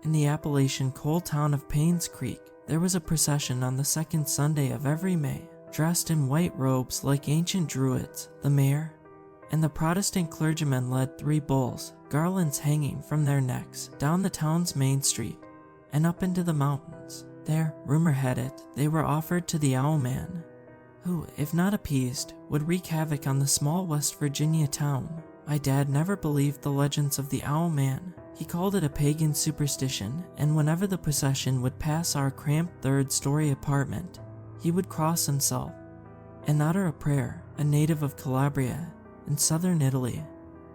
In the Appalachian coal town of Payne's Creek, there was a procession on the second Sunday of every May, dressed in white robes like ancient druids. The mayor and the Protestant clergymen led 3 bulls, garlands hanging from their necks, down the town's main street and up into the mountains. There, rumor had it, they were offered to the Owl Man, who, if not appeased, would wreak havoc on the small West Virginia town. My dad never believed the legends of the Owl Man. He called it a pagan superstition, and whenever the procession would pass our cramped 3rd-story apartment, he would cross himself and utter a prayer. A native of Calabria in southern Italy,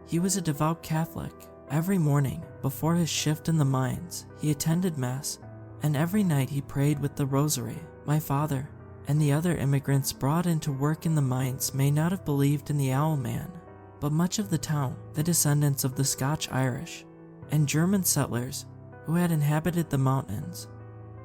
he was a devout Catholic. Every morning, before his shift in the mines, he attended Mass, and every night he prayed with the rosary. My father and the other immigrants brought into work in the mines may not have believed in the Owl Man, but much of the town, the descendants of the Scotch-Irish and German settlers who had inhabited the mountains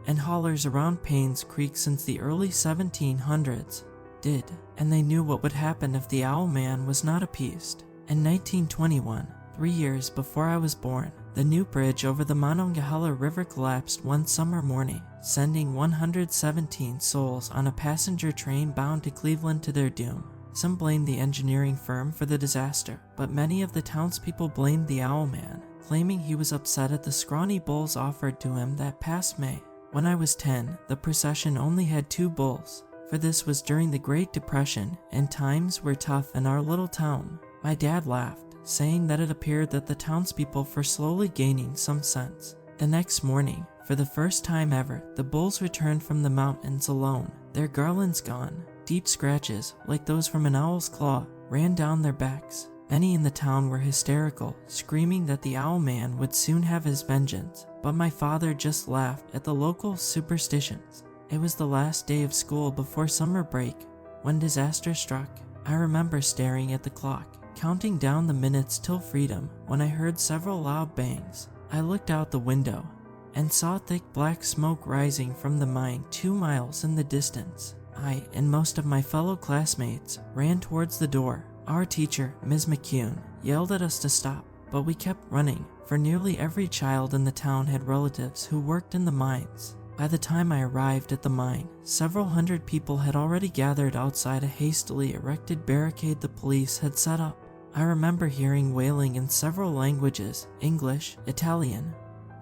and hollers around Payne's Creek since the early 1700s, did, and they knew what would happen if the Owl Man was not appeased. In 1921, 3 years before I was born, the new bridge over the Monongahela River collapsed one summer morning, sending 117 souls on a passenger train bound to Cleveland to their doom. Some blamed the engineering firm for the disaster, but many of the townspeople blamed the Owl Man, claiming he was upset at the scrawny bulls offered to him that past May. When I was 10, the procession only had 2 bulls, for this was during the Great Depression and times were tough in our little town. My dad laughed, saying that it appeared that the townspeople were slowly gaining some sense. The next morning, for the first time ever, the bulls returned from the mountains alone, their garlands gone. Deep scratches, like those from an owl's claw, ran down their backs. Many in the town were hysterical, screaming that the Owl Man would soon have his vengeance, but my father just laughed at the local superstitions. It was the last day of school before summer break when disaster struck. I remember staring at the clock, counting down the minutes till freedom, when I heard several loud bangs. I looked out the window and saw thick black smoke rising from the mine 2 miles in the distance. I and most of my fellow classmates ran towards the door. Our teacher, Ms. McCune, yelled at us to stop, but we kept running, for nearly every child in the town had relatives who worked in the mines. By the time I arrived at the mine, several hundred people had already gathered outside a hastily erected barricade the police had set up. I remember hearing wailing in several languages: English, Italian,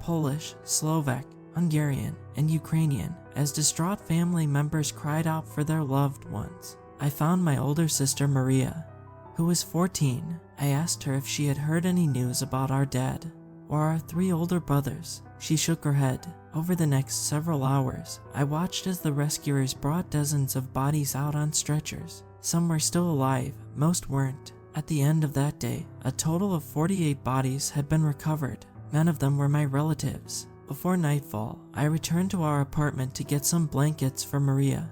Polish, Slovak, Hungarian, and Ukrainian, as distraught family members cried out for their loved ones. I found my older sister Maria, who was 14. I asked her if she had heard any news about our dad or our 3 older brothers. She shook her head. Over the next several hours, I watched as the rescuers brought dozens of bodies out on stretchers. Some were still alive, most weren't. At the end of that day, a total of 48 bodies had been recovered. None of them were my relatives. Before nightfall, I returned to our apartment to get some blankets for Maria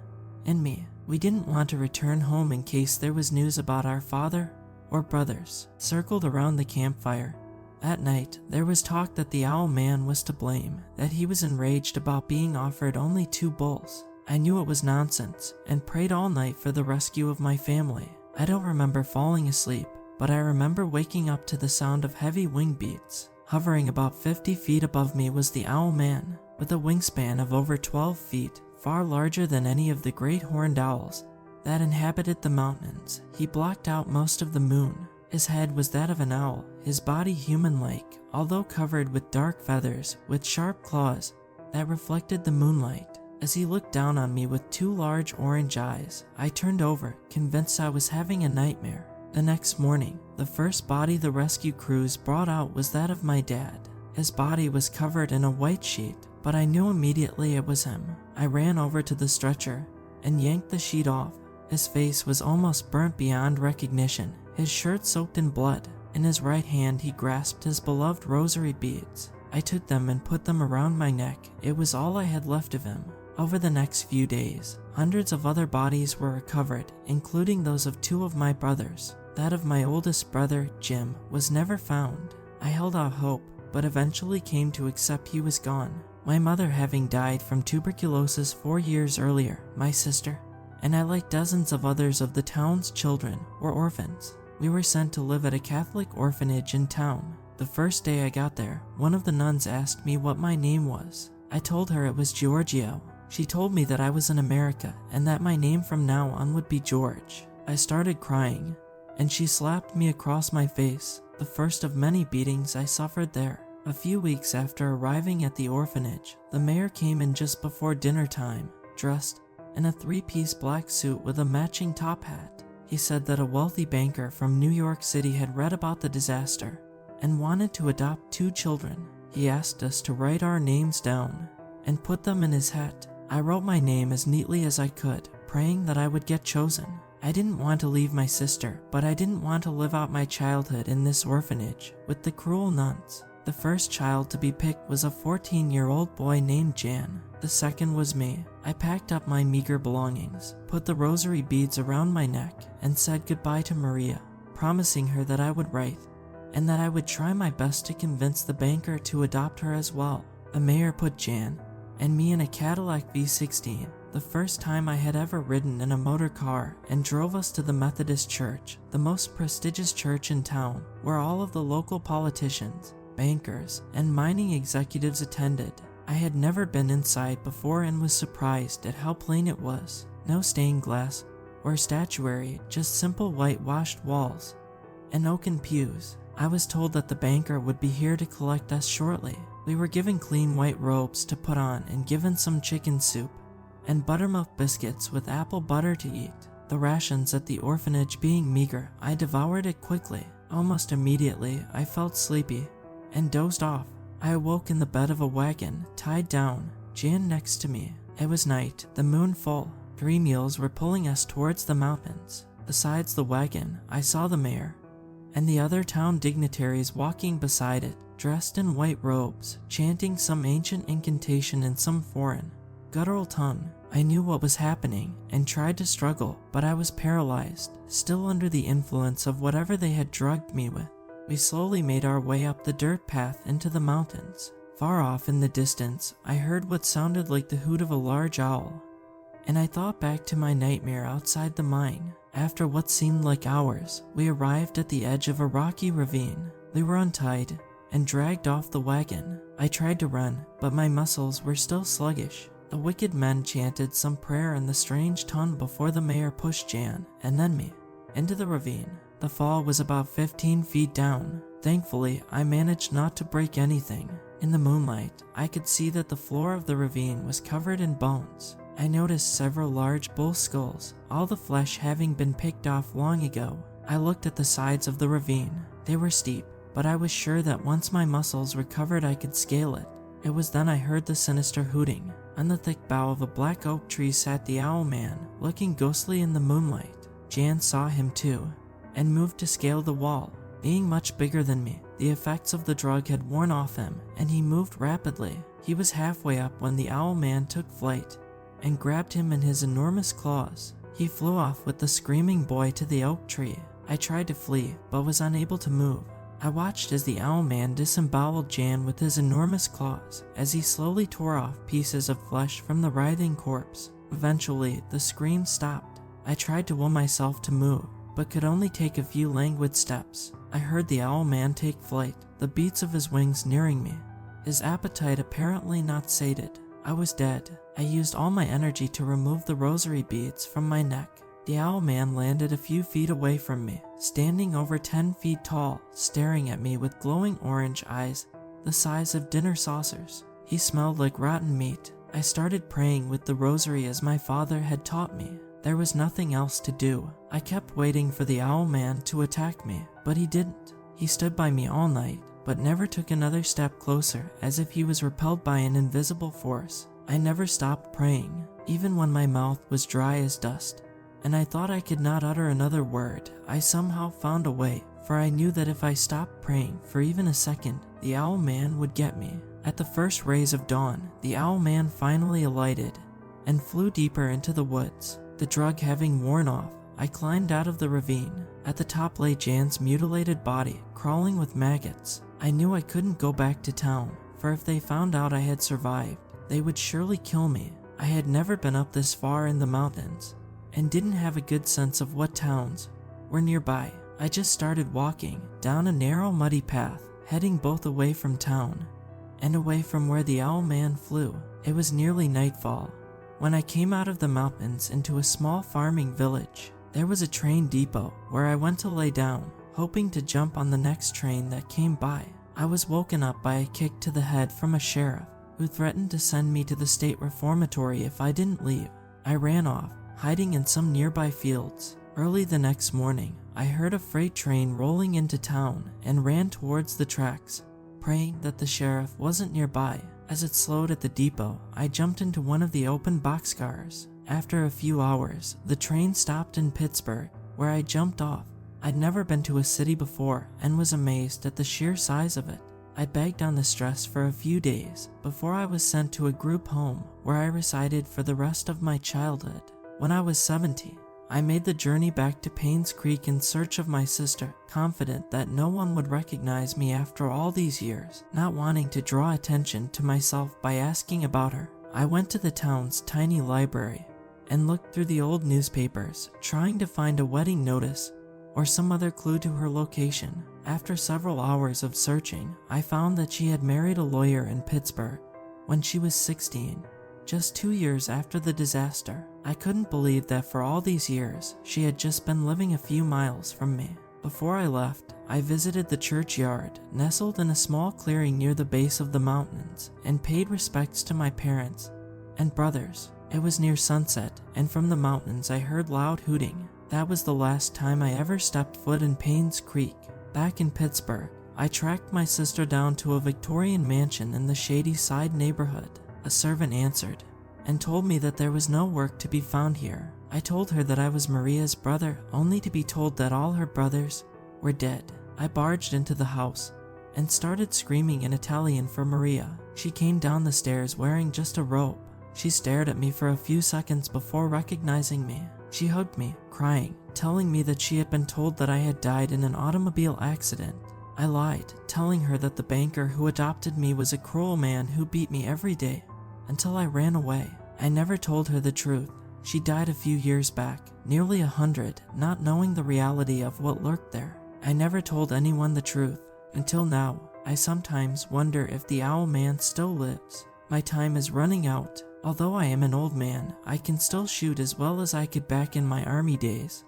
and me. We didn't want to return home in case there was news about our father or brothers. Circled around the campfire, that night, there was talk that the Owl Man was to blame, that he was enraged about being offered only 2 bulls. I knew it was nonsense, and prayed all night for the rescue of my family. I don't remember falling asleep, but I remember waking up to the sound of heavy wing beats. Hovering about 50 feet above me was the Owl Man, with a wingspan of over 12 feet, far larger than any of the great horned owls that inhabited the mountains. He blocked out most of the moon. His head was that of an owl, his body human-like, although covered with dark feathers, with sharp claws that reflected the moonlight. As he looked down on me with 2 large orange eyes, I turned over, convinced I was having a nightmare. The next morning, the first body the rescue crews brought out was that of my dad. His body was covered in a white sheet, but I knew immediately it was him. I ran over to the stretcher and yanked the sheet off. His face was almost burnt beyond recognition, his shirt soaked in blood. In his right hand he grasped his beloved rosary beads. I took them and put them around my neck. It was all I had left of him. Over the next few days, hundreds of other bodies were recovered, including those of 2 of my brothers. That of my oldest brother, Jim, was never found. I held out hope, but eventually came to accept he was gone. My mother having died from tuberculosis 4 years earlier, my sister and I, like dozens of others of the town's children, were orphans. We were sent to live at a Catholic orphanage in town. The first day I got there, one of the nuns asked me what my name was. I told her it was Giorgio. She told me that I was in America and that my name from now on would be George. I started crying, and she slapped me across my face, the first of many beatings I suffered there. A few weeks after arriving at the orphanage, the mayor came in just before dinner time, dressed in a three-piece black suit with a matching top hat. He said that a wealthy banker from New York City had read about the disaster and wanted to adopt 2 children. He asked us to write our names down and put them in his hat. I wrote my name as neatly as I could, praying that I would get chosen. I didn't want to leave my sister, but I didn't want to live out my childhood in this orphanage with the cruel nuns. The first child to be picked was a 14-year-old boy named Jan. The second was me. I packed up my meager belongings, put the rosary beads around my neck, and said goodbye to Maria, promising her that I would write, and that I would try my best to convince the banker to adopt her as well. The mayor put Jan and me in a Cadillac V16, the first time I had ever ridden in a motor car, and drove us to the Methodist Church, the most prestigious church in town, where all of the local politicians, bankers, and mining executives attended. I had never been inside before and was surprised at how plain it was. No stained glass or statuary, just simple whitewashed walls and oaken pews. I was told that the banker would be here to collect us shortly. We were given clean white robes to put on and given some chicken soup and buttermilk biscuits with apple butter to eat. The rations at the orphanage being meager, I devoured it quickly. Almost immediately, I felt sleepy and dozed off. I awoke in the bed of a wagon, tied down, Jan next to me. It was night, the moon full. 3 mules were pulling us towards the mountains. Besides the wagon, I saw the mayor and the other town dignitaries walking beside it, dressed in white robes, chanting some ancient incantation in some foreign, guttural tongue. I knew what was happening and tried to struggle, but I was paralyzed, still under the influence of whatever they had drugged me with. We slowly made our way up the dirt path into the mountains. Far off in the distance, I heard what sounded like the hoot of a large owl, and I thought back to my nightmare outside the mine. After what seemed like hours, we arrived at the edge of a rocky ravine. We were untied and dragged off the wagon. I tried to run, but my muscles were still sluggish. The wicked men chanted some prayer in the strange tongue before the mayor pushed Jan, and then me, into the ravine. The fall was about 15 feet down. Thankfully, I managed not to break anything. In the moonlight, I could see that the floor of the ravine was covered in bones. I noticed several large bull skulls, all the flesh having been picked off long ago. I looked at the sides of the ravine. They were steep, but I was sure that once my muscles recovered I could scale it. It was then I heard the sinister hooting. On the thick bough of a black oak tree sat the owl man, looking ghostly in the moonlight. Jan saw him too, and moved to scale the wall. Being much bigger than me, the effects of the drug had worn off him, and he moved rapidly. He was halfway up when the owl man took flight and grabbed him in his enormous claws. He flew off with the screaming boy to the oak tree. I tried to flee, but was unable to move. I watched as the owl man disemboweled Jan with his enormous claws, as he slowly tore off pieces of flesh from the writhing corpse. Eventually, the scream stopped. I tried to will myself to move, but could only take a few languid steps. I heard the owl man take flight, the beats of his wings nearing me, his appetite apparently not sated. I was dead. I used all my energy to remove the rosary beads from my neck. The owl man landed a few feet away from me, standing over 10 feet tall, staring at me with glowing orange eyes the size of dinner saucers. He smelled like rotten meat. I started praying with the rosary as my father had taught me. There was nothing else to do. I kept waiting for the owl man to attack me, but he didn't. He stood by me all night, but never took another step closer, as if he was repelled by an invisible force. I never stopped praying, even when my mouth was dry as dust, and I thought I could not utter another word. I somehow found a way, for I knew that if I stopped praying for even a second, the owl man would get me. At the first rays of dawn, the owl man finally alighted and flew deeper into the woods. The drug having worn off, I climbed out of the ravine. At the top lay Jan's mutilated body, crawling with maggots. I knew I couldn't go back to town, for if they found out I had survived, they would surely kill me. I had never been up this far in the mountains, and didn't have a good sense of what towns were nearby. I just started walking down a narrow, muddy path heading both away from town and away from where the owl man flew. It was nearly nightfall when I came out of the mountains into a small farming village. There was a train depot where I went to lay down, hoping to jump on the next train that came by. I was woken up by a kick to the head from a sheriff who threatened to send me to the state reformatory if I didn't leave. I ran off, hiding in some nearby fields. Early the next morning, I heard a freight train rolling into town and ran towards the tracks, praying that the sheriff wasn't nearby. As it slowed at the depot, I jumped into one of the open boxcars. After a few hours, the train stopped in Pittsburgh, where I jumped off. I'd never been to a city before and was amazed at the sheer size of it. I begged on the stress for a few days before I was sent to a group home where I resided for the rest of my childhood. When I was 70, I made the journey back to Payne's Creek in search of my sister, confident that no one would recognize me after all these years, not wanting to draw attention to myself by asking about her. I went to the town's tiny library and looked through the old newspapers, trying to find a wedding notice or some other clue to her location. After several hours of searching, I found that she had married a lawyer in Pittsburgh when she was 16, just 2 years after the disaster. I couldn't believe that for all these years, she had just been living a few miles from me. Before I left, I visited the churchyard, nestled in a small clearing near the base of the mountains, and paid respects to my parents and brothers. It was near sunset, and from the mountains I heard loud hooting. That was the last time I ever stepped foot in Payne's Creek. Back in Pittsburgh, I tracked my sister down to a Victorian mansion in the Shady Side neighborhood. A servant answered and told me that there was no work to be found here. I told her that I was Maria's brother, only to be told that all her brothers were dead. I barged into the house and started screaming in Italian for Maria. She came down the stairs wearing just a robe. She stared at me for a few seconds before recognizing me. She hugged me, crying, telling me that she had been told that I had died in an automobile accident. I lied, telling her that the banker who adopted me was a cruel man who beat me every day until I ran away. I never told her the truth. She died a few years back, nearly 100, not knowing the reality of what lurked there. I never told anyone the truth. Until now, I sometimes wonder if the owl man still lives. My time is running out. Although I am an old man, I can still shoot as well as I could back in my army days,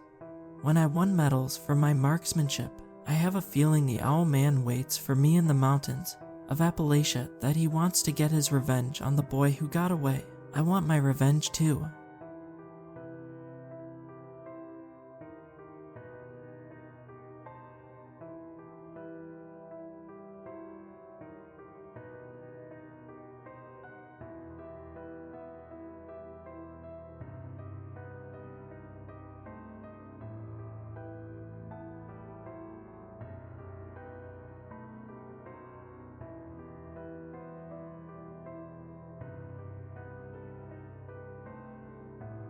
when I won medals for my marksmanship. I have a feeling the owl man waits for me in the mountains of Appalachia, that he wants to get his revenge on the boy who got away. I want my revenge too.